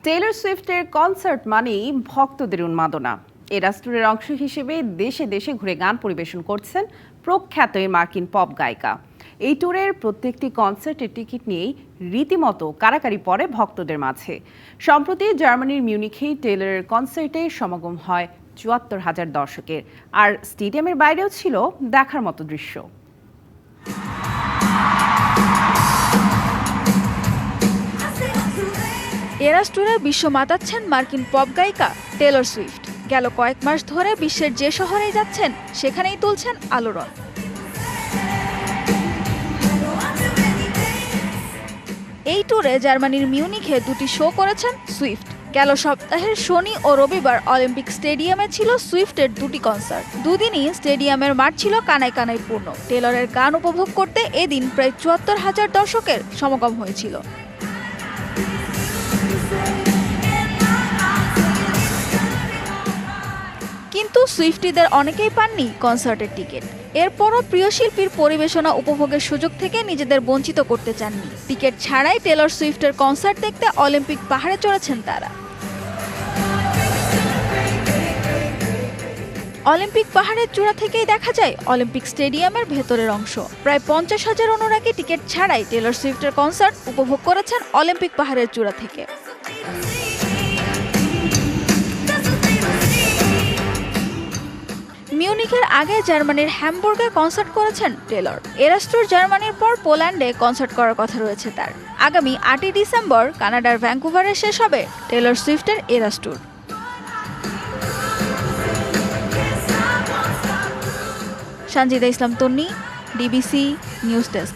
Taylor সুইফটের concert মানেই ভক্তদের উন্মাদনা। এরাস ট্যুরের অংশ হিসেবে দেশে দেশে ঘুরে গান পরিবেশন করছেন প্রখ্যাত এই মার্কিন পপ গায়িকা। এই ট্যুরের প্রত্যেকটি কনসার্টের টিকিট নিয়েই রীতিমতো কাড়াকাড়ি পড়ে ভক্তদের মাঝে। সম্প্রতি জার্মানির মিউনিখেই টেইলরের কনসার্টে সমাগম হয় ৭৪,০০০ দর্শকের, আর স্টেডিয়ামের বাইরেও ছিল দেখার মতো দৃশ্য। এরাস ট্যুরে বিশ্ব মাতাচ্ছেন মার্কিন পপ গায়িকা টেলর সুইফট। গেল কয়েক মাস ধরে বিশ্বের যে শহরেই যাচ্ছেন সেখানেই তুলছেন আলোড়ন। এই ট্যুরে জার্মানির মিউনিখে দুটি শো করেছেন সুইফট। গেল সপ্তাহের শনি ও রবিবার অলিম্পিক স্টেডিয়ামে ছিল সুইফটের দুটি কনসার্ট। দুদিনই স্টেডিয়ামের মাঠ ছিল কানায় কানায় পূর্ণ। টেলরের গান উপভোগ করতে এদিন প্রায় ৭৪,০০০ দর্শকের সমাগম হয়েছিল। কিন্তু সুইফটিদের অনেকেই পাননি কনসার্টের টিকিট। এরপরও প্রিয় শিল্পীর পরিবেশনা উপভোগের সুযোগ থেকে নিজেদের বঞ্চিত করতে চাননি। টিকিট ছাড়াই টেলর সুইফটের কনসার্ট দেখতে অলিম্পিক পাহাড়ে চড়েছেন তারা। অলিম্পিক পাহাড়ের চূড়া থেকেই দেখা যায় অলিম্পিক স্টেডিয়ামের ভেতরের অংশ। প্রায় ৫০,০০০ অনুরাগী টিকিট ছাড়াই টেলর সুইফটের কনসার্ট উপভোগ করেছেন অলিম্পিক পাহাড়ের চূড়া থেকে। মিউনিখের আগে জার্মানির হ্যামবুর্গে কনসার্ট করেছেন টেলর। এরাস ট্যুর জার্মানির পর পোল্যান্ডে কনসার্ট করার কথা রয়েছে তার। আগামী ৮ই ডিসেম্বর কানাডার ভ্যাঙ্কুভারে শেষ হবে টেলর সুইফটের এরাস ট্যুর। সানজিদা ইসলাম তন্নি, ডিবিসি নিউজ ডেস্ক।